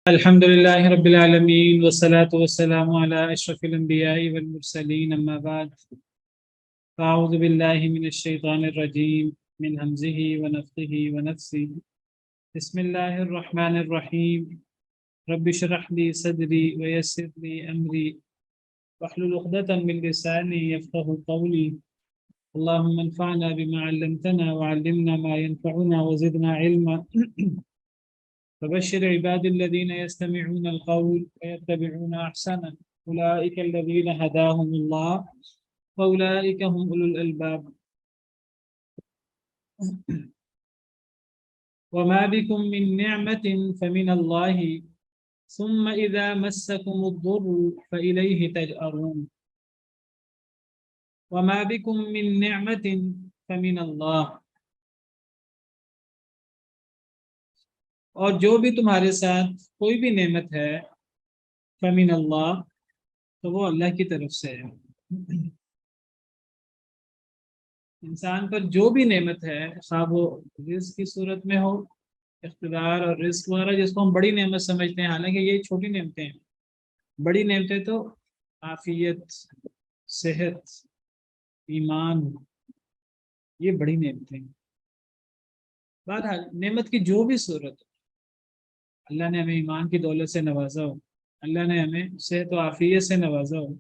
الحمد لله رب العالمين والصلاة والسلام على أشرف الأنبياء والمرسلين أما بعد فأعوذ بالله من الشيطان الرجيم من همزه ونفخه ونفسه بسم الله الرحمن الرحيم رب اشرح لي صدري ويسر لي أمري واحلل عقدة من لساني يفقه قولي اللهم انفعنا بما علمتنا وعلمنا ما ينفعنا وزدنا علما فبشر عباد الذين يستمعون القول ويتبعون أحسنه أولئك الذين هداهم الله وأولئك هم أولو الألباب وما بكم من نعمة فمن الله ثم إذا مسكم الضر فإليه تجأرون وما بكم من نعمة فمن الله اور جو بھی تمہارے ساتھ کوئی بھی نعمت ہے فمن اللہ تو وہ اللہ کی طرف سے ہے۔ انسان پر جو بھی نعمت ہے خواہ وہ رزق کی صورت میں ہو، اقتدار اور رزق وغیرہ جس کو ہم بڑی نعمت سمجھتے ہیں، حالانکہ یہ چھوٹی نعمتیں ہیں۔ بڑی نعمتیں تو عافیت، صحت، ایمان، یہ بڑی نعمتیں ہیں۔ بہرحال نعمت کی جو بھی صورت، اللہ نے ہمیں ایمان کی دولت سے نوازا ہو، اللہ نے ہمیں صحت و عافیت سے نوازا ہو،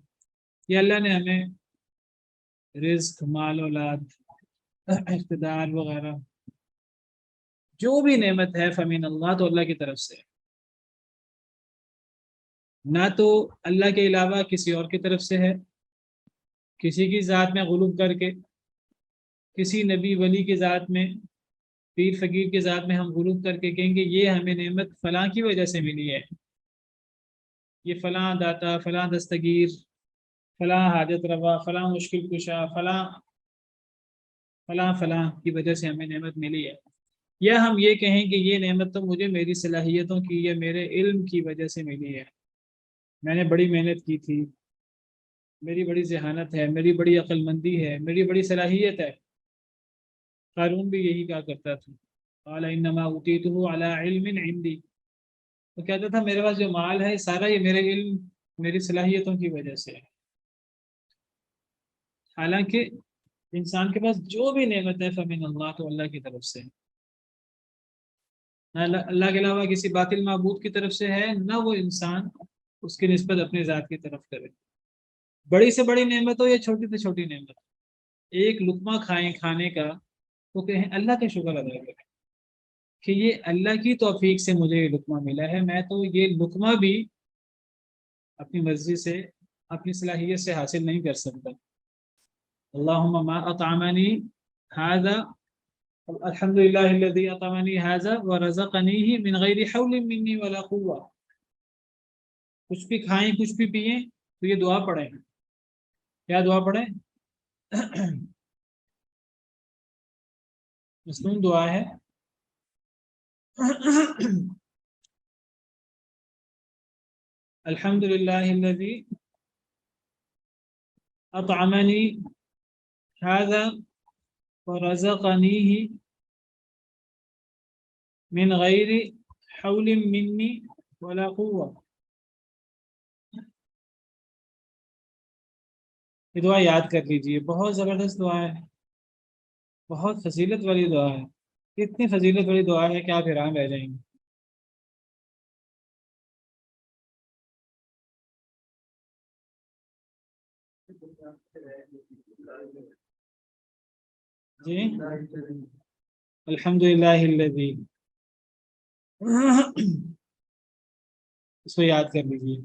یا اللہ نے ہمیں رزق، مال، اولاد، اقتدار وغیرہ، جو بھی نعمت ہے فمن اللہ تو اللہ کی طرف سے، نہ تو اللہ کے علاوہ کسی اور کی طرف سے ہے۔ کسی کی ذات میں غلوب کر کے، کسی نبی ولی کی ذات میں، پیر فقیر کی ذات میں ہم غلوب کر کے کہیں گے یہ ہمیں نعمت فلاں کی وجہ سے ملی ہے، یہ فلاں داتا، فلاں دستگیر، فلاں حاجت روا، فلاں مشکل کشا، فلاں فلاں فلاں کی وجہ سے ہمیں نعمت ملی ہے، یا ہم یہ کہیں کہ یہ نعمت تو مجھے میری صلاحیتوں کی یا میرے علم کی وجہ سے ملی ہے، میں نے بڑی محنت کی تھی، میری بڑی ذہانت ہے، میری بڑی عقل مندی ہے، میری بڑی صلاحیت ہے۔ قارون بھی یہی کہا کرتا تھا، قال انما اوتیتہ علی علم عندی، وہ کہتا تھا میرے پاس جو مال ہے سارا یہ میرے علم، میری صلاحیتوں کی وجہ سے ہے۔ حالانکہ انسان کے پاس جو بھی نعمت ہے فمن اللہ تو اللہ کی طرف سے، نہ اللہ کے علاوہ کسی باطل معبود کی طرف سے ہے، نہ وہ انسان اس کی نسبت اپنی ذات کی طرف کرے۔ بڑی سے بڑی نعمت ہو یا چھوٹی سے چھوٹی نعمت، ایک لقمہ کھائیں کھانے کا تو کہیں اللہ کا شکر ادا کریں کہ یہ اللہ کی توفیق سے مجھے یہ لقمہ ملا ہے، میں تو یہ لقمہ بھی اپنی مرضی سے، اپنی صلاحیت سے حاصل نہیں کر سکتا۔ اللہم ما اطعمنی ھذا الحمد للہ الذی اطعمنی ھذا ورزقنیہ من غیر حول منی ولا قوہ، کچھ بھی کھائیں کچھ بھی پئیں تو یہ دعا پڑھیں۔ کیا دعا پڑھیں؟ مصنون دعا ہے، الحمد للہ الذی اطعمنی ھذا ورزقنیہ من غیر حول منی ولا قوہ۔ یہ دعا یاد کر لیجیے، بہت زبردست دعا ہے، بہت فضیلت والی دعا ہے، اتنی فضیلت والی دعا ہے کہ آپ حیران رہ جائیں گے۔ جی الحمد للہ الذی، اس کو یاد کر لیجیے۔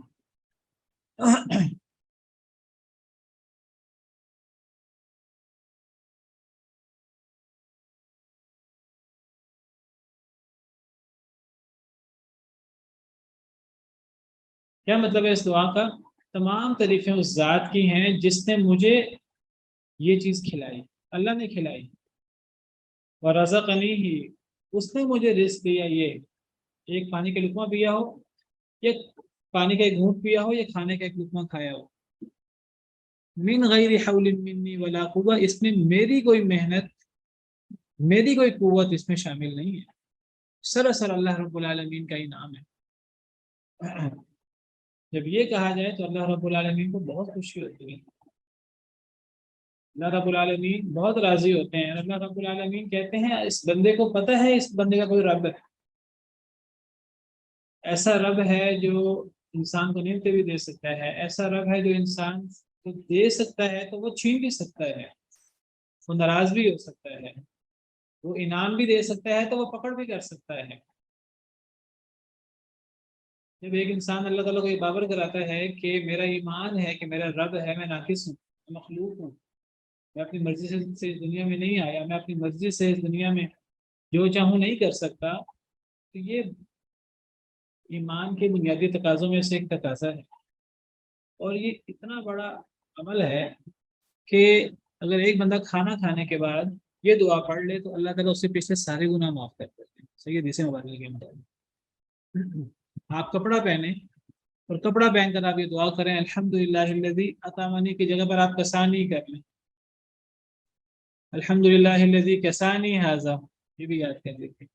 کیا مطلب ہے اس دعا کا؟ تمام تعریفیں اس ذات کی ہیں جس نے مجھے یہ چیز کھلائی، اللہ نے کھلائی، ورزقنی ہی، اس نے مجھے رزق دیا، یہ ایک پانی کا لقمہ پیا ہو، یا پانی کا ایک گھونٹ پیا ہو، یا کھانے کا ایک لقمہ کھایا ہو، من غیر حول منی ولا قوہ، اس میں میری کوئی محنت، میری کوئی قوت اس میں شامل نہیں ہے، سراسر اللہ رب العالمین کا انعام ہے۔ جب یہ کہا جائے تو اللہ رب العالمین کو بہت خوشی ہوتی ہے، اللہ رب العالمین بہت راضی ہوتے ہیں. اللہ رب العالمین کہتے ہیں اس بندے کو پتہ ہے اس بندے کا کوئی رب ہے، ایسا رب ہے جو انسان کو نعمتیں بھی دے سکتا ہے، ایسا رب ہے جو انسان کو دے سکتا ہے تو وہ چھین بھی سکتا ہے، وہ ناراض بھی ہو سکتا ہے، وہ انعام بھی دے سکتا ہے تو وہ پکڑ بھی کر سکتا ہے. جب ایک انسان اللہ تعالیٰ کو یہ باور کراتا ہے کہ میرا ایمان ہے کہ میرا رب ہے، میں ناقص ہوں، میں مخلوق ہوں، میں اپنی مرضی سے اس دنیا میں نہیں آیا، میں اپنی مرضی سے اس دنیا میں جو چاہوں نہیں کر سکتا، تو یہ ایمان کے بنیادی تقاضوں میں سے ایک تقاضا ہے. اور یہ اتنا بڑا عمل ہے کہ اگر ایک بندہ کھانا کھانے کے بعد یہ دعا پڑھ لے تو اللہ تعالیٰ اس سے پچھلے سارے گناہ معاف کر دیتے ہیں. صحیح حدیث مبارکہ کے مطابق آپ کپڑا پہنے اور کپڑا پہن کر آپ یہ دعا کریں الحمدللہ الذی اطعمنی کی جگہ پر آپ کسانی کر لیں، الحمدللہ الذی کسانی ھذا، یہ بھی یاد کر لیتے.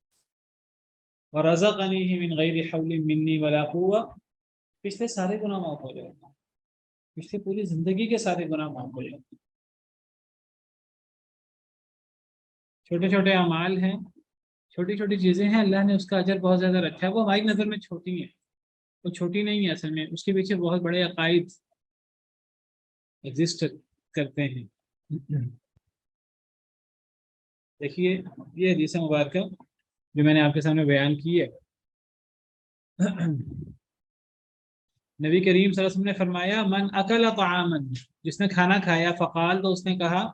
ورزقنی من غیر حول منی ولا قوہ، پچھلے سارے گناہ معاف ہو جائے گا، پچھلی پوری زندگی کے سارے گناہ معاف ہو جائیں. چھوٹے چھوٹے اعمال ہیں، چھوٹی چھوٹی چیزیں ہیں، اللہ نے اس کا اجر بہت زیادہ رکھا ہے. وہ ہماری نظر میں چھوٹی ہیں، وہ چھوٹی نہیں ہے، اصل میں اس کے پیچھے بہت بڑے عقائد ایگزسٹ کرتے ہیں. دیکھیے یہ حدیث مبارکہ جو میں نے آپ کے سامنے بیان کی ہے، نبی کریم صلی اللہ علیہ وسلم نے فرمایا من اکل طعاما، جس نے کھانا کھایا، فقال، تو اس نے کہا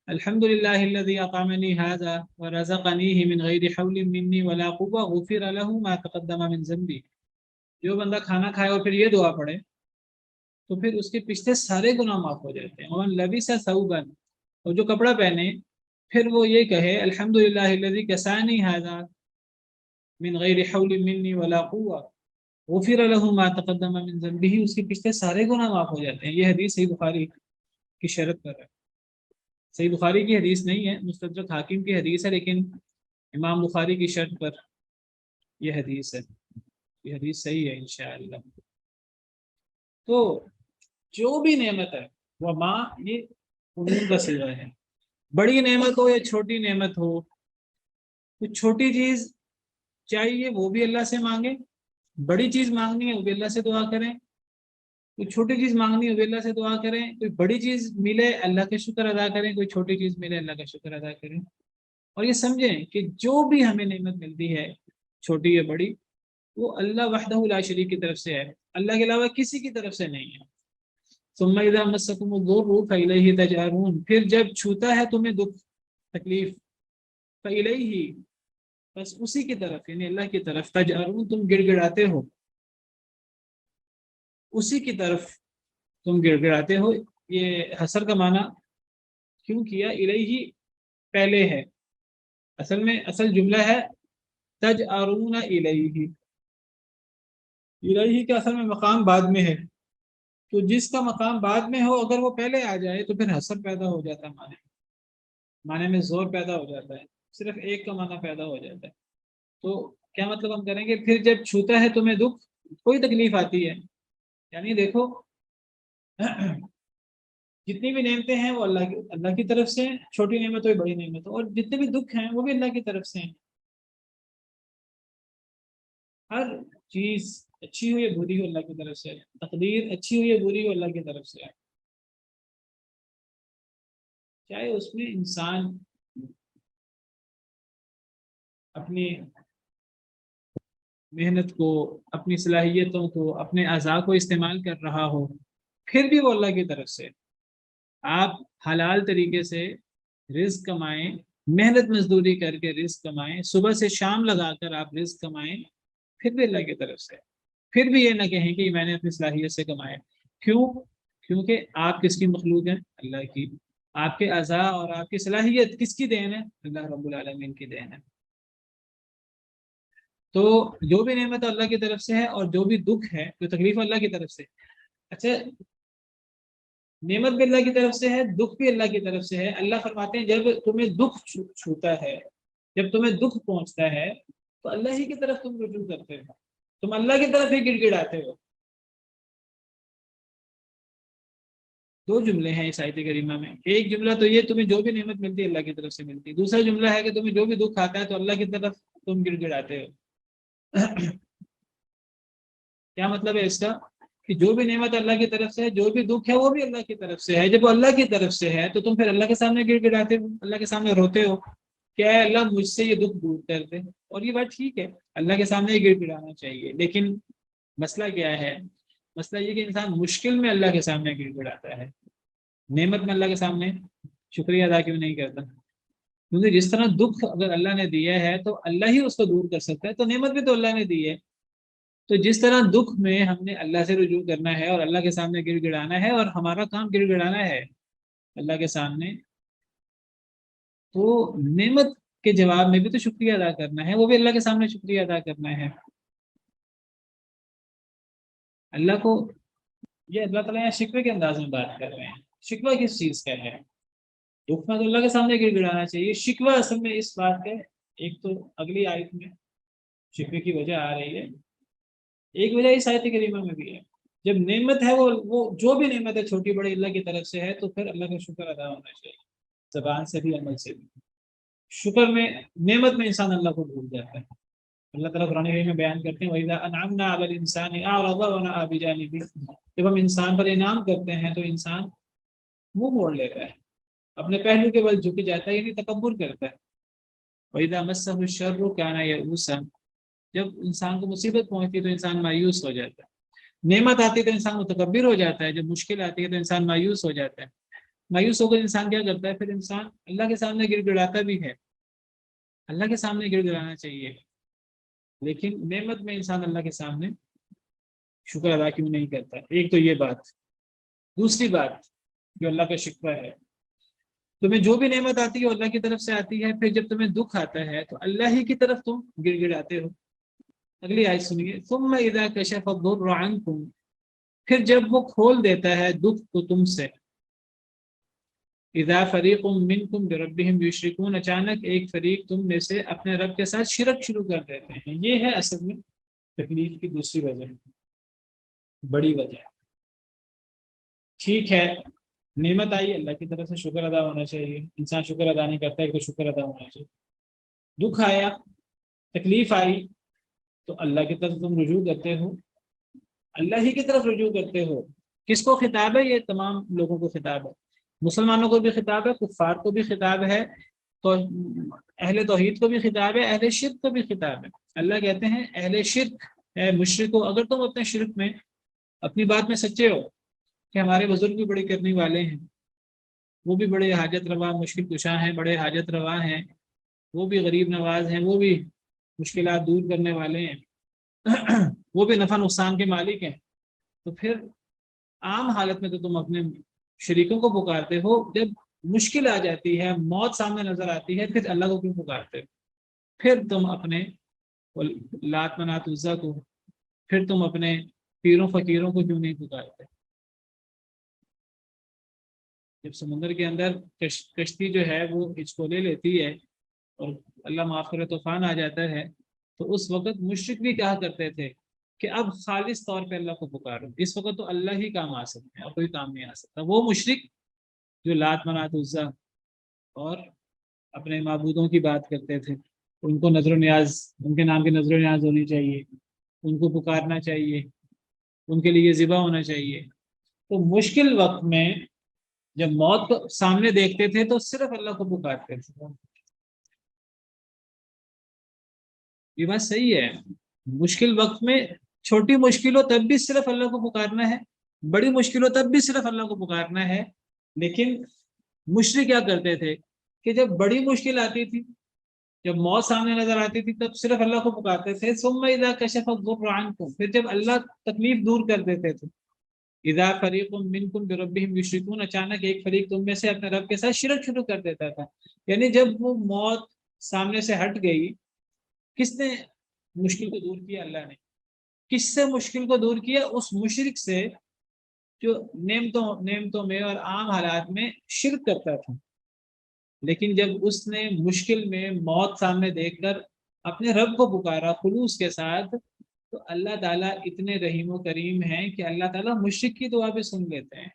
الحمدللہ الذی اطعمنی ھذا ورزقنیہ من غیر حول منی ولا قوہ غفر له ما تقدم من ذنبی. جو بندہ کھانا کھائے اور پھر یہ دعا پڑھے تو پھر اس کے پچھلے سارے گناہ معاف ہو جاتے ہیں. ومن لبس ثوبا، اور جو کپڑا پہنے پھر وہ یہ کہے الحمدللہ الذی کسانی ھذا من غیر حول منی ولا قوہ غفر له ما تقدم من ذنبہ، اس کے پچھلے سارے گناہ معاف ہو جاتے ہیں. یہ حدیث صحیح بخاری کی شرط پر ہے، صحیح بخاری کی حدیث نہیں ہے، مستدرک حاکم کی حدیث ہے، لیکن امام بخاری کی شرط پر یہ حدیث ہے، یہ حدیث صحیح ہے انشاءاللہ. تو جو بھی نعمت ہے وہ ماں، یہ عموم کا صیغہ ہے، بڑی نعمت ہو یا چھوٹی نعمت ہو، کچھ چھوٹی چیز چاہیے وہ بھی اللہ سے مانگیں، بڑی چیز مانگنی ہے وہ بھی اللہ سے دعا کریں، کوئی چھوٹی چیز مانگنی ہے وہ بھی اللہ سے دعا کریں، کوئی بڑی چیز ملے اللہ کا شکر ادا کریں، کوئی چھوٹی چیز ملے اللہ کا شکر ادا کریں. اور یہ سمجھیں کہ جو بھی ہمیں نعمت ملتی ہے چھوٹی یا بڑی، وہ اللہ وحدہ لا شریک کی طرف سے ہے، اللہ کے علاوہ کسی کی طرف سے نہیں ہے. ثم اذا مسکم الضر فالیہ تجارون، پھر جب چھوتا ہے تمہیں دکھ تکلیف، فالیہ، بس اسی کی طرف یعنی اللہ کی طرف، تجارون تم گڑ گڑاتے ہو، اسی کی طرف تم گڑ گڑاتے ہو. یہ حسر کا معنی کیوں کیا؟ الیہ پہلے ہے، اصل میں اصل جملہ ہے تجارون الیہ، الیہ کا اصل میں مقام بعد میں ہے، تو جس کا مقام بعد میں ہو اگر وہ پہلے آ جائے تو پھر حسر پیدا ہو جاتا ہے، معنی میں زور پیدا ہو جاتا ہے، صرف ایک کا معنی پیدا ہو جاتا ہے. تو کیا مطلب ہم کریں گے؟ پھر جب چھوتا ہے تمہیں دکھ، کوئی تکلیف آتی ہے، یعنی دیکھو جتنی بھی نعمتیں ہیں وہ اللہ کی طرف سے ہیں، چھوٹی نعمت ہو بڑی نعمت ہو، اور جتنے بھی دکھ ہیں وہ بھی اللہ کی طرف سے ہیں. ہر چیز اچھی ہو یا بری ہو اللہ کی طرف سے ہے، تقدیر اچھی ہو یا بری ہو اللہ کی طرف سے ہے. چاہے اس میں انسان اپنی محنت کو، اپنی صلاحیتوں کو، اپنے اعضاء کو استعمال کر رہا ہو، پھر بھی وہ اللہ کی طرف سے. آپ حلال طریقے سے رزق کمائیں، محنت مزدوری کر کے رزق کمائیں، صبح سے شام لگا کر آپ رزق کمائیں، پھر بھی اللہ کی طرف سے. پھر بھی یہ نہ کہیں کہ میں نے اپنی صلاحیت سے کمایا. کیوں؟ کیونکہ آپ کس کی مخلوق ہیں؟ اللہ کی. آپ کے اعضاء اور آپ کی صلاحیت کس کی دین ہے؟ اللہ رب العالمین کی دین ہے. تو جو بھی نعمت اللہ کی طرف سے ہے اور جو بھی دکھ ہے، جو تکلیف اللہ کی طرف سے. اچھا، نعمت بھی اللہ کی طرف سے ہے، دکھ بھی اللہ کی طرف سے ہے. اللہ فرماتے ہیں جب تمہیں دکھ چھوتا ہے، جب تمہیں دکھ پہنچتا ہے تو اللہ ہی کی طرف تم رجوع کرتے ہو. تم اللہ کی طرف ہی گڑ گڑاتے ہو. دو جملے ہیں اس آیت کریمہ میں. ایک جملہ تو یہ تمہیں جو بھی نعمت ملتی ہے اللہ کی طرف سے ملتی ہے. دوسرا جملہ ہے کہ تمہیں جو بھی دکھ آتا ہے تو اللہ کی طرف تم گڑ گڑاتے ہو. کیا مطلب ہے اس کا؟ کہ جو بھی نعمت اللہ کی طرف سے ہے، جو بھی دکھ ہے وہ بھی اللہ کی طرف سے ہے. جب وہ اللہ کی طرف سے ہے تو تم پھر اللہ کے سامنے گڑ گڑاتے ہو، اللہ کے سامنے روتے ہو کہ اے اللہ مجھ سے یہ دکھ دور کر دے. اور یہ بات ٹھیک ہے، اللہ کے سامنے گڑ گڑانا چاہیے. لیکن مسئلہ کیا ہے؟ مسئلہ یہ کہ انسان مشکل میں اللہ کے سامنے گڑ گڑاتا ہے، نعمت میں اللہ کے سامنے شکریہ ادا کیوں نہیں کرتا؟ کیونکہ جس طرح دکھ اگر اللہ نے دیا ہے تو اللہ ہی اس کو دور کر سکتا ہے، تو نعمت بھی تو اللہ نے دی ہے. تو جس طرح دکھ میں ہم نے اللہ سے رجوع کرنا ہے اور اللہ کے سامنے گڑ گڑانا ہے، اور ہمارا کام گڑ گڑانا ہے اللہ کے سامنے، تو نعمت کے جواب میں بھی تو شکریہ ادا کرنا ہے، وہ بھی اللہ کے سامنے شکریہ ادا کرنا ہے. اللہ کو یہ اللہ تعالیٰ یہاں شکوے کے انداز میں بات کر رہے ہیں. شکوہ کس چیز کا ہے؟ دکھ میں تو اللہ کے سامنے گڑ گڑانا چاہیے. شکوہ اصل میں اس بات کا ایک تو اگلی آیت میں شکوے کی وجہ آ رہی ہے، ایک وجہ اس آیت کریمہ میں بھی ہے. جب نعمت ہے وہ جو بھی نعمت ہے چھوٹی بڑی اللہ کی طرف سے ہے، تو پھر اللہ کا شکر ادا ہونا چاہیے، زبان سے بھی عمل سے بھی. شکر میں نعمت میں انسان اللہ کو بھول جاتا ہے. اللہ تعالیٰ قرآن کریم میں بیان کرتے ہیں وَإِذَا أَنْعَمْنَا عَلَى الْإِنسَانِ أَعْرَضَ وَنَأَىٰ بِجَانِبِهِ. جب ہم انسان پر انعام کرتے ہیں تو انسان منہ موڑ لیتا ہے، اپنے پہلو کے بل جھک جاتا ہے، یعنی تکبر کرتا ہے. وَإِذَا مَسَّهُ الشَّرُّ كَانَ يَئُوسًا. جب انسان کو مصیبت پہنچتی ہے تو انسان مایوس ہو جاتا ہے. نعمت آتی ہے تو انسان متکبر ہو جاتا ہے، جب مشکل آتی ہے تو انسان مایوس ہو جاتا ہے. مایوس ہو کر انسان کیا کرتا ہے؟ پھر انسان اللہ کے سامنے گڑ گڑاتا بھی ہے. اللہ کے سامنے گڑ گڑانا چاہیے، لیکن نعمت میں انسان اللہ کے سامنے شکر ادا کیوں نہیں کرتا؟ ایک تو یہ بات. دوسری بات جو اللہ کا شکوہ ہے، تمہیں جو بھی نعمت آتی ہے وہ اللہ کی طرف سے آتی ہے، پھر جب تمہیں دکھ آتا ہے تو اللہ ہی کی طرف تم گڑ گڑاتے ہو. اگلی آیت سنیے. ثم اذا کشف الضر عنکم. پھر جب وہ کھول دیتا ہے دکھ کو تم سے. اذا فریق منکم بربہم یشرکون. اچانک ایک فریق تم میں سے اپنے رب کے ساتھ شرک شروع کر دیتے ہیں. یہ ہے اصل میں تکلیف کی دوسری وجہ، بڑی وجہ. ٹھیک ہے، نعمت آئی اللہ کی طرف سے شکر ادا ہونا چاہیے، انسان شکر ادا نہیں کرتا ہے تو شکر ادا ہونا چاہیے. دکھ آیا، تکلیف آئی، تو اللہ کی طرف تم رجوع کرتے ہو، اللہ ہی کی طرف رجوع کرتے ہو. کس کو خطاب ہے؟ یہ تمام لوگوں کو خطاب ہے. مسلمانوں کو بھی خطاب ہے، کفار کو بھی خطاب ہے، تو اہل توحید کو بھی خطاب ہے، اہل شرک کو بھی خطاب ہے. اللہ کہتے ہیں اہل شرک، اے مشرکو، اگر تم اپنے شرک میں اپنی بات میں سچے ہو کہ ہمارے بزرگ بھی بڑے کرنے والے ہیں، وہ بھی بڑے حاجت روا مشکل کشاں ہیں، بڑے حاجت روا ہیں، وہ بھی غریب نواز ہیں، وہ بھی مشکلات دور کرنے والے ہیں، وہ بھی نفع نقصان کے مالک ہیں، تو پھر عام حالت میں تو تم اپنے شریکوں کو پکارتے ہو، جب مشکل آ جاتی ہے، موت سامنے نظر آتی ہے، پھر اللہ کو کیوں پکارتے ہو؟ پھر تم اپنے لات منات عزا کو، پھر تم اپنے پیروں فقیروں کو کیوں نہیں پکارتے؟ جب سمندر کے اندر کشتی جو ہے وہ ہچکولے لیتی ہے اور اللہ معاف کرے طوفان آ جاتا ہے، تو اس وقت مشرک بھی کہا کرتے تھے کہ اب خالص طور پہ اللہ کو پکارو، اس وقت تو اللہ ہی کام آ سکتے ہیں اور کوئی کام نہیں آ سکتا. وہ مشرک جو لات منات عزا اور اپنے معبودوں کی بات کرتے تھے، ان کو نظر و نیاز، ان کے نام کی نظر و نیاز ہونی چاہیے، ان کو پکارنا چاہیے، ان کے لیے ذبح ہونا چاہیے. تو مشکل وقت میں جب موت کو سامنے دیکھتے تھے تو صرف اللہ کو پکارتے تھے. یہ بات صحیح ہے، مشکل وقت میں چھوٹی مشکل ہو تب بھی صرف اللہ کو پکارنا ہے، بڑی مشکل ہو تب بھی صرف اللہ کو پکارنا ہے. لیکن مشرک کیا کرتے تھے کہ جب بڑی مشکل آتی تھی، جب موت سامنے نظر آتی تھی، تب صرف اللہ کو پکارتے تھے. ثم اذا کشف الضر عنکم. پھر جب اللہ تکلیف دور کر دیتے تھے. اذا فریق منکم بربہم یشرکون. اچانک ایک فریق تم میں سے اپنے رب کے ساتھ شرک شروع کر دیتا تھا. یعنی جب وہ موت سامنے سے ہٹ گئی، کس نے مشکل کو دور کیا؟ اللہ نے. کس سے مشکل کو دور کیا؟ اس مشرک سے جو نعمتوں میں اور عام حالات میں شرک کرتا تھا. لیکن جب اس نے مشکل میں موت سامنے دیکھ کر اپنے رب کو پکارا خلوص کے ساتھ، تو اللہ تعالیٰ اتنے رحیم و کریم ہیں کہ اللہ تعالیٰ مشرک کی دعا بھی سن لیتے ہیں،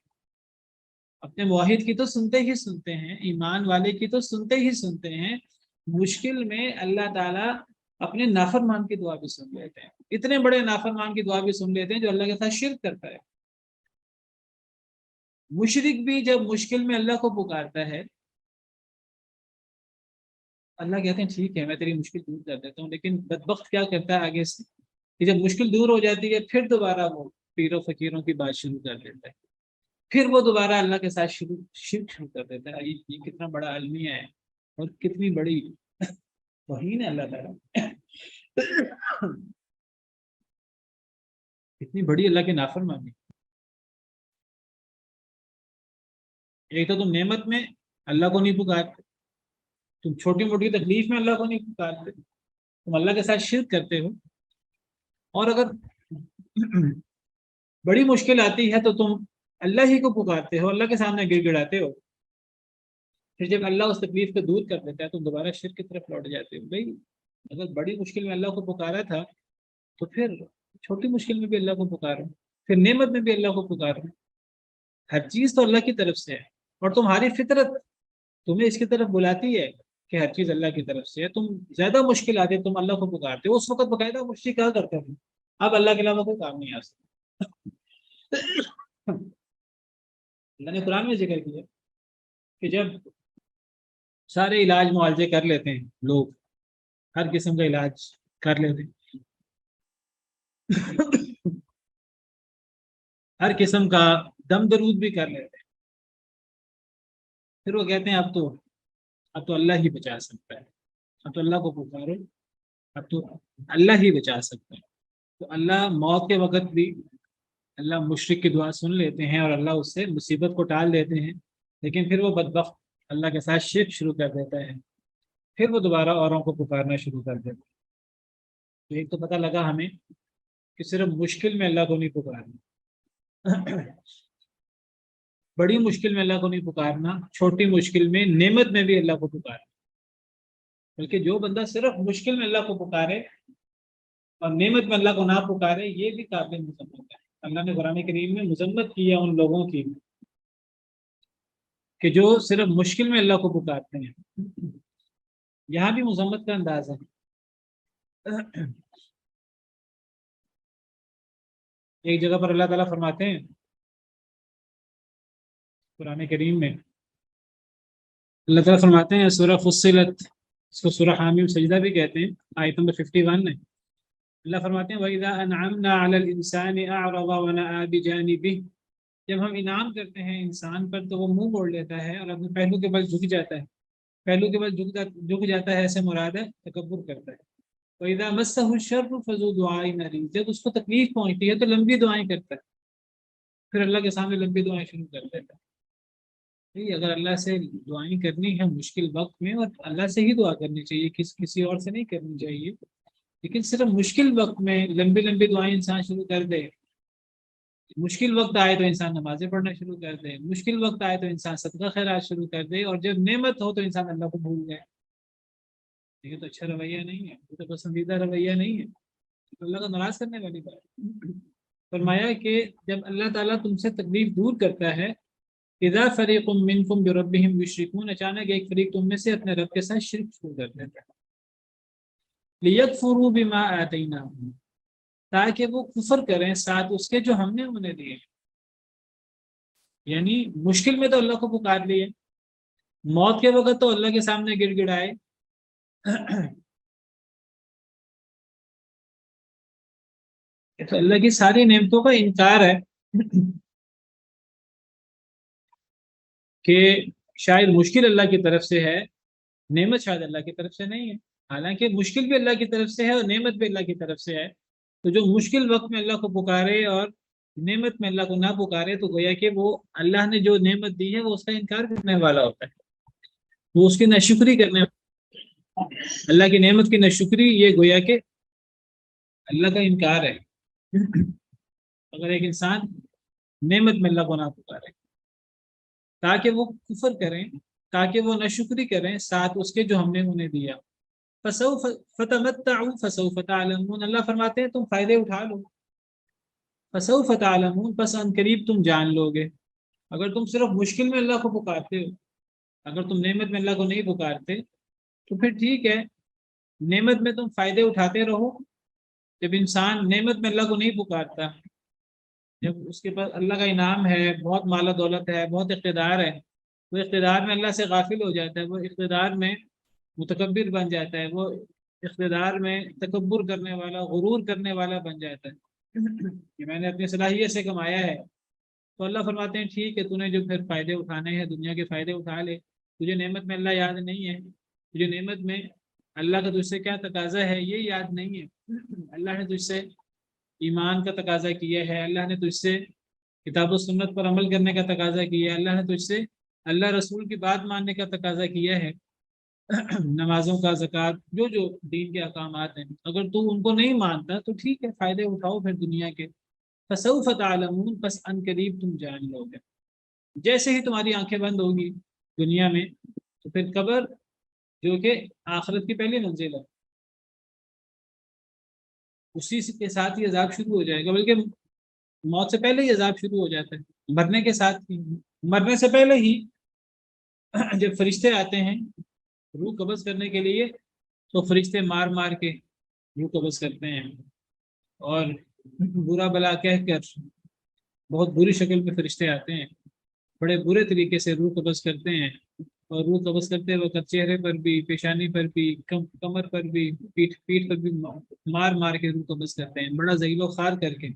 اپنے موحد کی تو سنتے ہی سنتے ہیں، ایمان والے کی تو سنتے ہی سنتے ہیں، مشکل میں اللہ تعالیٰ اپنے نافرمان کی دعا بھی سن لیتے ہیں، اتنے بڑے نافرمان کی دعا بھی سن لیتے ہیں جو اللہ کے ساتھ شرک کرتا ہے۔ مشرک بھی جب مشکل میں اللہ کو پکارتا ہے، اللہ کہتے ہیں ٹھیک ہے میں تیری مشکل دور کر دیتا ہوں، لیکن بدبخت کیا کرتا ہے آگے سے کہ جب مشکل دور ہو جاتی ہے پھر دوبارہ وہ پیروں فقیروں کی بات شروع کر دیتا ہے، پھر وہ دوبارہ اللہ کے ساتھ شرک شروع کر دیتا ہے۔ یہ کتنا بڑا المیہ ہے اور کتنی بڑی توہین ہے اللہ تعالیٰ، کتنی بڑی اللہ کی نافرمانی۔ ایک تو تم نعمت میں اللہ کو نہیں پکارتے، تم چھوٹی موٹی تکلیف میں اللہ کو نہیں پکارتے، تم اللہ کے ساتھ شرک کرتے ہو، اور اگر بڑی مشکل آتی ہے تو تم اللہ ہی کو پکارتے ہو، اللہ کے سامنے گڑ گڑاتے ہو، پھر جب اللہ اس تکلیف کو دور کر دیتا ہے تم دوبارہ شرک کی طرف لوٹ جاتے ہو۔ بھائی اگر بڑی مشکل میں اللہ کو پکارا تھا تو پھر چھوٹی مشکل میں بھی اللہ کو پکارو، پھر نعمت میں بھی اللہ کو پکارو، ہر چیز تو اللہ کی طرف سے ہے، اور تمہاری فطرت تمہیں اس کی طرف بلاتی ہے کہ ہر چیز اللہ کی طرف سے ہے۔ تم زیادہ مشکل آتی ہے تم اللہ کو پکارتے ہو، اس وقت باقاعدہ مشکل کیا کرتے ہیں، اب اللہ کے علاوہ کوئی کام نہیں آ سکتا۔ اللہ نے قرآن میں ذکر کیا کہ جب سارے علاج معالجے کر لیتے ہیں لوگ، ہر قسم کا علاج کر لیتے ہیں، ہر قسم کا دم درود بھی کر لیتے ہیں، پھر وہ کہتے ہیں اب تو اللہ ہی بچا سکتا ہے، اب تو اللہ کو پکارو، اب تو اللہ ہی بچا سکتا ہے۔ تو اللہ موت کے وقت بھی اللہ مشرک کی دعا سن لیتے ہیں اور اللہ اس سے مصیبت کو ٹال دیتے ہیں، لیکن پھر وہ بدبخت اللہ کے ساتھ شرک شروع کر دیتا ہے، پھر وہ دوبارہ اوروں کو پکارنا شروع کر دیتا ہے۔ تو ایک تو پتہ لگا ہمیں کہ صرف مشکل میں اللہ کو نہیں پکارنا، بڑی مشکل میں اللہ کو نہیں پکارنا، چھوٹی مشکل میں نعمت میں بھی اللہ کو پکارنا، بلکہ جو بندہ صرف مشکل میں اللہ کو پکارے اور نعمت میں اللہ کو نہ پکارے یہ بھی قابل مذمت ہے۔ اللہ نے قرآن کریم میں مذمت کی ہے ان لوگوں کی کہ جو صرف مشکل میں اللہ کو پکارتے ہیں، یہاں بھی مذمت کا انداز ہے۔ ایک جگہ پر اللہ تعالیٰ فرماتے ہیں قرآن کریم میں، اللہ تعالیٰ فرماتے ہیں سورہ فصلت، اس کو سورہ حامیم سجدہ بھی کہتے ہیں، آیت نمبر 51 ہے، اللہ فرماتے ہیں وَإِذَا أَنْعَمْنَا عَلَى الْإِنسَانِ أَعْرَضَ وَنَأَىٰ بِجَانِبِهِ، جب ہم انعام کرتے ہیں انسان پر تو وہ منہ موڑ لیتا ہے اور اپنے پہلو کے بل جھک جاتا ہے، پہلو کے بل جھک جاتا ہے، ایسے مراد ہے تکبر کرتا ہے۔ وَإِذَا مَسَّهُ الشَّرُّ فَذُو دُعَاءٍ عَرِيضٍ، جب اس کو تکلیف پہنچتی ہے تو لمبی دعائیں کرتا ہے، پھر اللہ کے سامنے لمبی دعائیں شروع کر دیتا ہے۔ اگر اللہ سے دعائیں کرنی ہے مشکل وقت میں، اور اللہ سے ہی دعا کرنی چاہیے، کسی اور سے نہیں کرنی چاہیے، لیکن صرف مشکل وقت میں لمبی لمبی دعائیں انسان شروع کر دے، مشکل وقت آئے تو انسان نمازیں پڑھنا شروع کر دے، مشکل وقت آئے تو انسان صدقہ خیرات شروع کر دے، اور جب نعمت ہو تو انسان اللہ کو بھول جائے، یہ تو اچھا رویہ نہیں ہے، یہ تو پسندیدہ رویہ نہیں ہے، تو اللہ کو ناراض کرنے والی بات۔ فرمایا کہ جب اللہ تعالیٰ تم سے تکلیف دور کرتا ہے، اذا فریق منکم بربہم یشرکون، اچانک ایک فریق تم میں سے اپنے رب کے ساتھ شرک شروع کر دیتا ہے، لیکفروا بما آتیناہم، تاکہ وہ کفر کریں ساتھ اس کے جو ہم نے انہیں دیے، یعنی مشکل میں تو اللہ کو پکار لیے، موت کے وقت تو اللہ کے سامنے گڑ گڑائے، تو اللہ کی ساری نعمتوں کا انکار ہے کہ شاید مشکل اللہ کی طرف سے ہے، نعمت شاید اللہ کی طرف سے نہیں ہے، حالانکہ مشکل بھی اللہ کی طرف سے ہے اور نعمت بھی اللہ کی طرف سے ہے۔ تو جو مشکل وقت میں اللہ کو پکارے اور نعمت میں اللہ کو نہ پکارے تو گویا کہ وہ اللہ نے جو نعمت دی ہے وہ اس کا انکار کرنے والا ہوتا ہے، وہ اس کی ناشکری کرنے، اللہ کی نعمت کی ناشکری یہ گویا کہ اللہ کا انکار ہے۔ اگر ایک انسان نعمت میں اللہ کو نہ پکارے تاکہ وہ کفر کریں، تاکہ وہ ناشکری کریں ساتھ اس کے جو ہم نے انہیں دیا، فسوف فتمتعوا فسوف تعلمون، اللہ فرماتے ہیں تم فائدے اٹھا لو، فسوف تعلمون، پس ان قریب تم جان لو گے۔ اگر تم صرف مشکل میں اللہ کو پکارتے ہو، اگر تم نعمت میں اللہ کو نہیں پکارتے تو پھر ٹھیک ہے، نعمت میں تم فائدے اٹھاتے رہو۔ جب انسان نعمت میں اللہ کو نہیں پکارتا، جب اس کے پاس اللہ کا انعام ہے، بہت مال و دولت ہے، بہت اقتدار ہے، وہ اقتدار میں اللہ سے غافل ہو جاتا ہے، وہ اقتدار میں متکبر بن جاتا ہے، وہ اقتدار میں تکبر کرنے والا، غرور کرنے والا بن جاتا ہے کہ میں نے اپنی صلاحیت سے کمایا ہے۔ تو اللہ فرماتے ہیں ٹھیک ہے، تو نے جو پھر فائدے اٹھانے ہیں دنیا کے فائدے اٹھا لے، تجھے نعمت میں اللہ یاد نہیں ہے، تجھے نعمت میں اللہ کا تجھ سے کیا تقاضا ہے یہ یاد نہیں ہے۔ اللہ نے تجھ سے ایمان کا تقاضا کیا ہے، اللہ نے تجھ سے کتاب و سنت پر عمل کرنے کا تقاضا کیا ہے، اللہ نے تجھ سے اللہ رسول کی بات ماننے کا تقاضا کیا ہے، نمازوں کا، زکوٰۃ، جو دین کے احکامات ہیں، اگر تو ان کو نہیں مانتا تو ٹھیک ہے، فائدے اٹھاؤ پھر دنیا کے۔ فسوف تعلمون، پس ان قریب تم جان لو گے۔ جیسے ہی تمہاری آنکھیں بند ہوگی دنیا میں، تو پھر قبر، جو کہ آخرت کی پہلی منزل ہے، اسی کے ساتھ ہی عذاب شروع ہو جائے گا، بلکہ موت سے پہلے ہی عذاب شروع ہو جاتا ہے، مرنے کے ساتھ ہی، مرنے سے پہلے ہی جب فرشتے آتے ہیں روح قبض کرنے کے لیے، تو فرشتے مار مار کے روح قبض کرتے ہیں، اور برا بلا کہہ کر بہت بری شکل میں فرشتے آتے ہیں، بڑے برے طریقے سے روح قبض کرتے ہیں، اور روح قبض کرتے وقت چہرے پر بھی، پیشانی پر بھی، کمر پر بھی، پیٹھ پر بھی مار مار کے روح قبض کرتے ہیں، بڑا ذلیل و خوار کر کے۔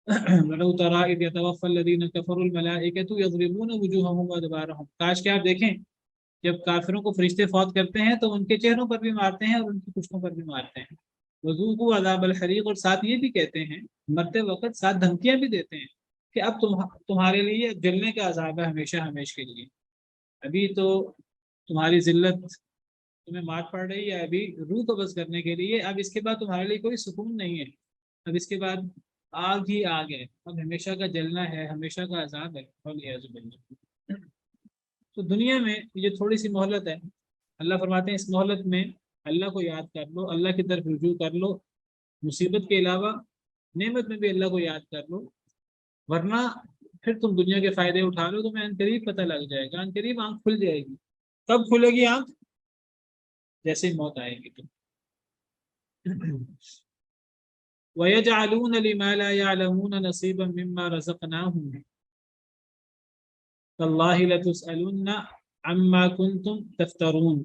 وَلَوْ تَرَىٰ إِذْ يَتَوَفَّى الَّذِينَ كَفَرُوا الْمَلَائِكَةُ يَضْرِبُونَ وُجُوهَهُمْ وَأَدْبَارَهُمْ، کاش کہ آپ دیکھیں جب کافروں کو فرشتے فوت کرتے ہیں تو ان کے چہروں پر بھی مارتے ہیں اور ان کی پشتوں پر بھی مارتے ہیں۔ وَذُوقُوا عَذَابَ الْحَرِيقِ، اور ساتھ یہ بھی کہتے ہیں مرتے وقت، ساتھ دھمکیاں بھی دیتے ہیں کہ اب تمہارے لیے جلنے کا عذاب ہے ہمیشہ ہمیشہ کے لیے، ابھی تو تمہاری ذلت تمہیں مار پڑ رہی ہے، ابھی روح قبض کرنے کے لیے، اب اس کے بعد تمہارے لیے کوئی سکون نہیں ہے، اب اس کے بعد آگ ہی آگ ہے، اب ہمیشہ کا جلنا ہے، ہمیشہ کا عذاب ہے۔ تو دنیا میں یہ تھوڑی سی مہلت ہے، اللہ فرماتے ہیں اس مہلت میں اللہ کو یاد کر لو، اللہ کی طرف رجوع کر لو، مصیبت کے علاوہ نعمت میں بھی اللہ کو یاد کر لو، ورنہ پھر تم دنیا کے فائدے اٹھا لو، تمہیں عنقریب پتہ لگ جائے گا، عنقریب آنکھ کھل جائے گی۔ کب کھلے گی آنکھ؟ جیسے ہی موت آئے گی تو۔ وَيَجْعَلُونَ لِمَا لَا يَعْلَمُونَ نَصِيبًا مِّمَّا رَزَقْنَاهُمْ تَاللَّهِ لَتُسْأَلُنَّ عَمَّا كُنتُمْ تَفْتَرُونَ۔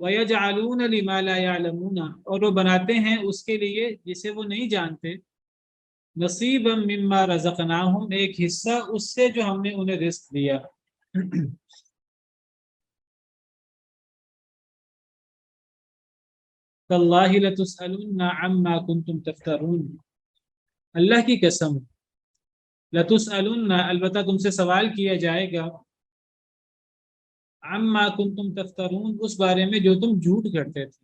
وَيَجْعَلُونَ لِمَا لَا يَعْلَمُونَ، اور وہ بناتے ہیں اس کے لیے جسے وہ نہیں جانتے، نصیبا مما رزقناہم، ایک حصہ اس سے جو ہم نے انہیں رزق دیا۔ تاللہ لتسألن عما کنتم تفترون، اللہ کی قسم، لتسألن، البتہ تم سے سوال کیا جائے گا، عما کنتم تفترون، اس بارے میں جو تم جھوٹ کرتے تھے۔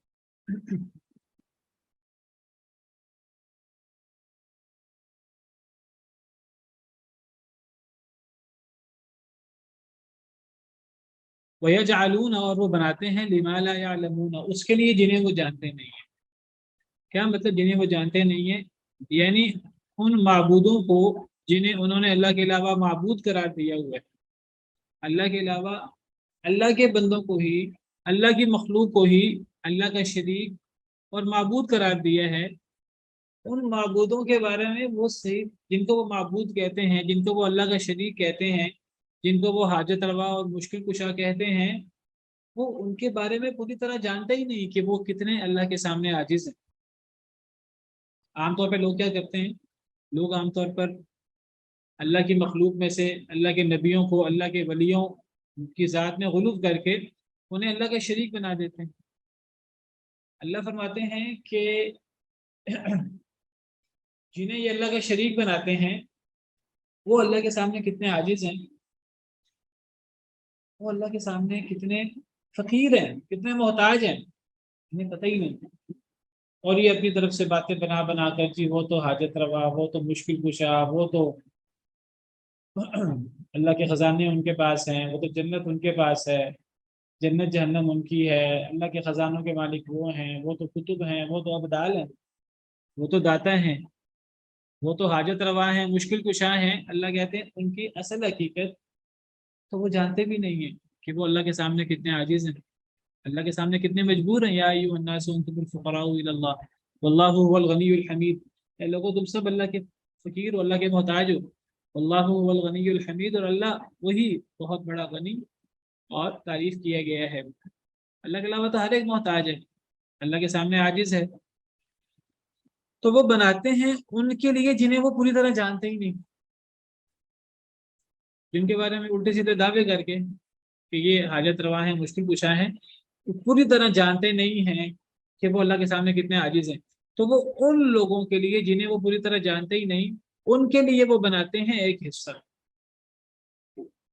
وَيَجْعَلُونَ، اور وہ بناتے ہیں، لِمَا لَا يَعْلَمُونَ، اس کے لیے جنہیں وہ جانتے نہیں ہیں۔ کیا مطلب جنہیں وہ جانتے نہیں ہیں؟ یعنی ان معبودوں کو جنہیں انہوں نے اللہ کے علاوہ معبود قرار دیا ہوا ہے، اللہ کے علاوہ اللہ کے بندوں کو ہی، اللہ کی مخلوق کو ہی اللہ کا شریک اور معبود قرار دیا ہے، ان معبودوں کے بارے میں وہ صحیح، جن کو وہ معبود کہتے ہیں، جن کو وہ اللہ کا شریک کہتے ہیں، جن کو وہ حاجت روا اور مشکل کشا کہتے ہیں، وہ ان کے بارے میں پوری طرح جانتا ہی نہیں کہ وہ کتنے اللہ کے سامنے عاجز ہیں۔ عام طور پہ لوگ کیا کرتے ہیں، لوگ عام طور پر اللہ کی مخلوق میں سے اللہ کے نبیوں کو، اللہ کے ولیوں کی ذات میں غلو کر کے انہیں اللہ کا شریک بنا دیتے ہیں۔ اللہ فرماتے ہیں کہ جنہیں یہ اللہ کا شریک بناتے ہیں وہ اللہ کے سامنے کتنے عاجز ہیں، وہ اللہ کے سامنے کتنے فقیر ہیں، کتنے محتاج ہیں، انہیں پتہ ہی نہیں، اور یہ اپنی طرف سے باتیں بنا بنا کر جی وہ تو حاجت روا، وہ تو مشکل کشا، وہ تو اللہ کے خزانے ان کے پاس ہیں، وہ تو جنت ان کے پاس ہے، جنت جہنم ان کی ہے، اللہ کے خزانوں کے مالک وہ ہیں، وہ تو کتب ہیں، وہ تو ابدال ہیں، وہ تو داتا ہیں، وہ تو حاجت روا ہیں، مشکل کشا ہیں۔ اللہ کہتے ہیں ان کی اصل حقیقت تو وہ جانتے بھی نہیں ہیں کہ وہ اللہ کے سامنے کتنے عاجز ہیں، اللہ کے سامنے کتنے مجبور ہیں۔ یا ایھا الناس انتم الفقراء الی اللہ واللہ هو الغنی الحمید، اے لوگوں تم سب اللہ کے فقیر ہو، اللہ کے محتاج ہو، واللہ هو الغنی الحمید، اور اللہ وہی بہت بڑا غنی اور تعریف کیا گیا ہے۔ اللہ کے علاوہ تو ہر ایک محتاج ہے، اللہ کے سامنے عاجز ہے۔ تو وہ بناتے ہیں ان کے لیے جنہیں وہ پوری طرح جانتے ہی نہیں، جن کے بارے میں الٹے سیدھے دعوے کر کے کہ یہ حاجت روا ہے، مشکل کشا ہے، پوری طرح جانتے نہیں ہیں کہ وہ اللہ کے سامنے کتنے عاجز ہیں۔ تو وہ ان لوگوں کے لیے جنہیں وہ پوری طرح جانتے ہی نہیں، ان کے لیے وہ بناتے ہیں ایک حصہ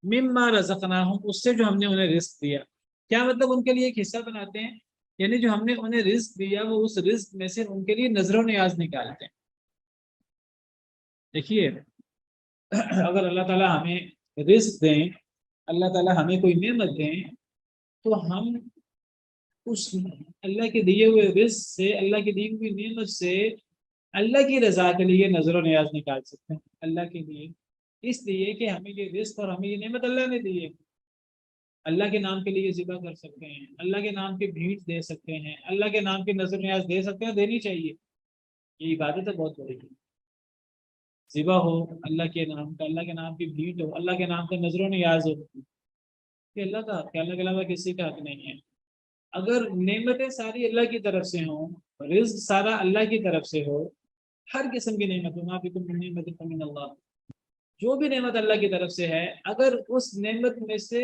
مما رزقناہم، اس سے جو ہم نے انہیں رزق دیا۔ کیا مطلب ان کے لیے ایک حصہ بناتے ہیں؟ یعنی جو ہم نے انہیں رزق دیا وہ اس رزق میں سے ان کے لیے نظر و نیاز نکالتے ہیں۔ دیکھیے، اگر اللہ تعالیٰ ہمیں رزق دیں، اللہ تعالیٰ ہمیں کوئی نعمت دیں، تو ہم اس اللہ کے دیے ہوئے رزق سے، اللہ کی دی ہوئی نعمت سے اللہ کی رضا کے لیے نظر و نیاز نکال سکتے ہیں، اللہ کے لیے، اس لیے کہ ہمیں یہ رزق اور ہمیں یہ نعمت اللہ نے دی ہے۔ اللہ کے نام کے لیے ذبح کر سکتے ہیں، اللہ کے نام کی بھیٹ دے سکتے ہیں، اللہ کے نام کی نظر و نیاز دے سکتے ہیں، دینی چاہیے، یہ عبادت ہے بہت بڑی۔ ذبح ہو اللہ کے نام کا، اللہ کے نام کی بھیٹ ہو، اللہ کے نام کا نظر و نیاز ہو، کہ اللہ کا حق ہے، اللہ کے علاوہ کسی کا حق نہیں ہے۔ اگر نعمتیں ساری اللہ کی طرف سے ہوں، رزق سارا اللہ کی طرف سے ہو، ہر قسم کی نعمت، وما بکم من نعمت فمن اللہ، جو بھی نعمت اللہ کی طرف سے ہے، اگر اس نعمت میں سے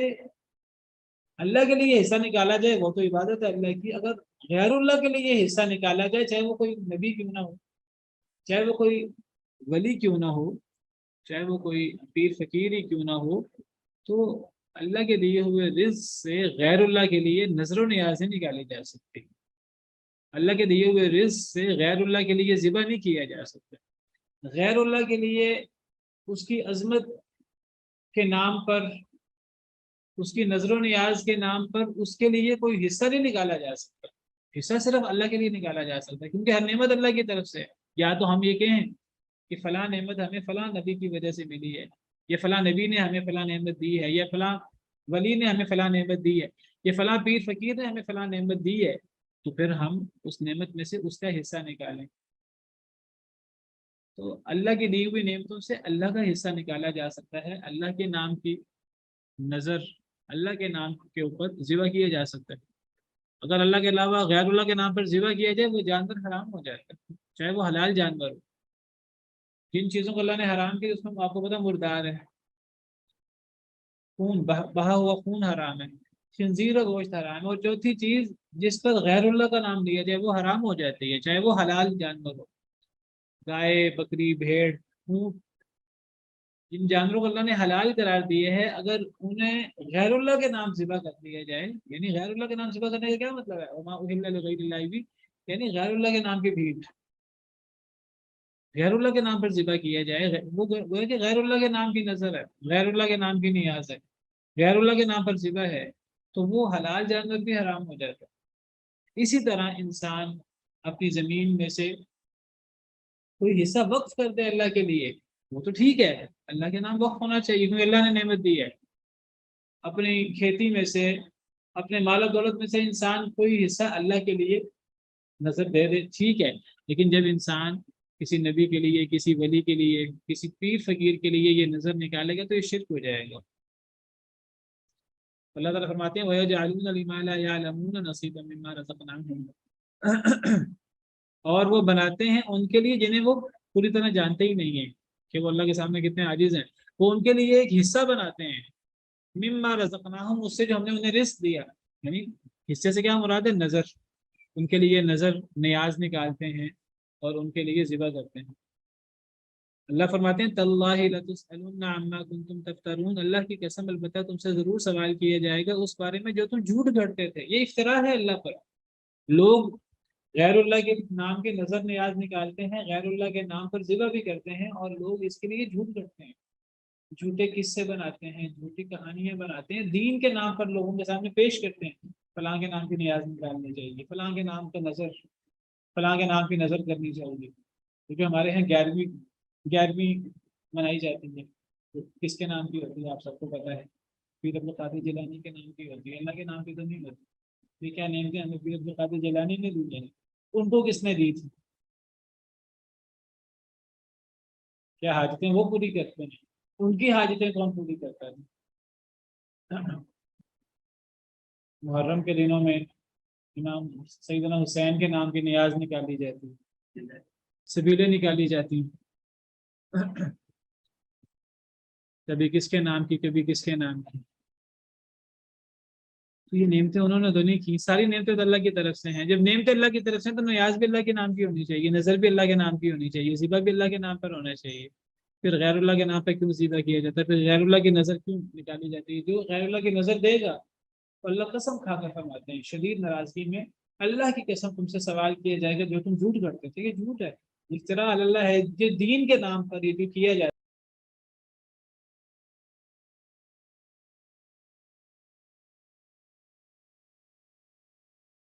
اللہ کے لیے حصہ نکالا جائے وہ تو عبادت ہے اللہ کی۔ اگر غیر اللہ کے لیے حصہ نکالا جائے، چاہے وہ کوئی نبی کیوں نہ ہو، چاہے وہ کوئی ولی کیوں نہ ہو، چاہے وہ کوئی پیر فقیر ہی کیوں نہ ہو، تو اللہ کے دیے ہوئے رزق سے غیر اللہ کے لیے نظر و نیازیں نکالی جا سکتی، اللہ کے دیے ہوئے رزق سے غیر اللہ کے لیے ذبح نہیں کیا جا سکتا، غیر اللہ کے لیے اس کی عظمت کے نام پر، اس کی نظر و نیاز کے نام پر اس کے لیے کوئی حصہ نہیں نکالا جا سکتا، حصہ صرف اللہ کے لیے نکالا جا سکتا ہے، کیونکہ ہر نعمت اللہ کی طرف سے ہے۔ یا تو ہم یہ کہیں کہ فلاں نعمت ہمیں فلاں نبی کی وجہ سے ملی ہے، یہ فلاں نبی نے ہمیں فلاں نعمت دی ہے، یا فلاں ولی نے ہمیں فلاں نعمت دی ہے، یہ فلاں پیر فقیر نے ہمیں فلاں نعمت دی ہے، تو پھر ہم اس نعمت میں سے اس کا حصہ نکالیں۔ تو اللہ کی دی ہوئی نعمتوں سے اللہ کا حصہ نکالا جا سکتا ہے، اللہ کے نام کی نظر، اللہ کے نام کے اوپر ذبح کیا جا سکتا ہے۔ اگر اللہ کے علاوہ غیر اللہ کے نام پر ذبح کیا جائے وہ جانور حرام ہو جائے گا، چاہے وہ حلال جانور ہو۔ جن چیزوں کو اللہ نے حرام کیا اس میں آپ کو پتا مردار ہے، خون بہا ہوا خون حرام ہے، خنزیر کا گوشت حرام ہے، اور چوتھی چیز جس پر غیر اللہ کا نام لیا جائے وہ حرام ہو جاتی ہے، چاہے وہ حلال جانور ہو، گائے، بکری، بھیڑ، اونٹ، جن جانوروں کو اللہ نے حلال قرار دیے ہے، اگر انہیں غیر اللہ کے نام ذبح کر دیا جائے، یعنی غیر اللہ کے نام ذبح کرنے کا کیا مطلب ہے؟ وما اہل لغیر اللہ بھی، یعنی غیر اللہ کے نام کی بھیٹ غیر اللہ کے نام پر ذبح کیا جائے، وہ ہے کہ غیر اللہ کے نام کی نظر ہے، غیر اللہ کے نام کی نیاز ہے، غیر اللہ کے نام پر ذبح ہے، تو وہ حلال جانور بھی حرام ہو جاتا ہے۔ اسی طرح انسان اپنی زمین میں سے کوئی حصہ وقف کر دے اللہ کے لیے، وہ تو ٹھیک ہے، اللہ کے نام وقف ہونا چاہیے کیونکہ اللہ نے نعمت دی ہے۔ اپنی کھیتی میں سے، اپنے مال و دولت میں سے انسان کوئی حصہ اللہ کے لیے نظر دے دے، ٹھیک ہے، لیکن جب انسان کسی نبی کے لیے، کسی ولی کے لیے، کسی پیر فقیر کے لیے یہ نظر نکالے گا تو یہ شرک ہو جائے گا۔ اللہ تعالیٰ فرماتے ہیں وَيَجْعَلُونَ لِمَا لَا يَعْلَمُونَ نَصِيبًا مِّمَّا رَزَقْنَاهُمْ، اور وہ بناتے ہیں ان کے لیے جنہیں وہ پوری طرح جانتے ہی نہیں ہیں کہ وہ اللہ کے سامنے کتنے عاجز ہیں، وہ ان کے لیے ایک حصہ بناتے ہیں مما رزقناہم، اس سے جو ہم نے انہیں رزق دیا، یعنی حصے سے کیا مراد ہے؟ نظر، ان کے لیے نظر نیاز نکالتے ہیں اور ان کے لیے ذبح کرتے ہیں۔ اللہ فرماتے ہیں تاللہ لتسألن عما کنتم تفترون، اللہ کی قسم البتہ تم سے ضرور سوال کیا جائے گا اس بارے میں جو تم جھوٹ گھڑتے تھے۔ یہ افطرا ہے اللہ پر، لوگ غیر اللہ کے نام کے نظر نیاز نکالتے ہیں، غیر اللہ کے نام پر ذبح بھی کرتے ہیں، اور لوگ اس کے لیے جھوٹ گھڑتے ہیں، جھوٹے قصے بناتے ہیں، جھوٹی کہانیاں بناتے ہیں، دین کے نام پر لوگوں کے سامنے پیش کرتے ہیں، فلاں کے نام کی نیاز نکالنی چاہیے، فلاں کے نام کا نظر، فلاں کے نام کی نظر کرنی چاہیے، کیونکہ ہمارے یہاں گیارہویں منائی جاتی ہے، کس کے نام کی ہوتی ہے آپ سب کو پتا ہے، پیر عبد القادر جیلانی کے نام کی ہوتی ہے، اللہ کے نام کی تو نہیں ہوتی۔ یہ کیا نیم تھے ہمیں پیر عبد القادر جیلانی نے دی ہے، ان کو کس نے دی تھی؟ کیا حاجتیں وہ پوری کرتے ہیں؟ ان کی حاجتیں کون پوری کرتا ہے؟ محرم کے دنوں میں امام سیدنا حسین کے نام کی نیاز نکالی جاتی ہے، سبیلیں نکالی جاتی ہیں، کبھی کس کے نام کی، کبھی کس کے نام کی۔ تو یہ نعمتیں انہوں نے تو نہیں کی، ساری نعمتیں تو اللہ کی طرف سے ہیں۔ جب نعمتیں اللہ کی طرف سے ہیں تو نیاز بھی اللہ کے نام کی ہونی چاہیے، نظر بھی اللہ کے نام کی ہونی چاہیے، ذبح بھی اللہ کے نام پر ہونا چاہیے۔ پھر غیر اللہ کے نام پہ کیوں ذبح کیا جاتا ہے؟ پھر غیر اللہ کی نظر کیوں نکالی جاتی ہے؟ جو غیر اللہ کی نظر دے گا تو اللہ قسم کھا کر فرماتے ہیں شدید ناراضگی میں، اللہ کی قسم تم سے سوال کیا جائے گا جو تم جھوٹ کرتے تھے، یہ جھوٹ ہے، افتراء علی اللہ ہے، جو دین کے نام پر یہ جو کیا جاتا ہے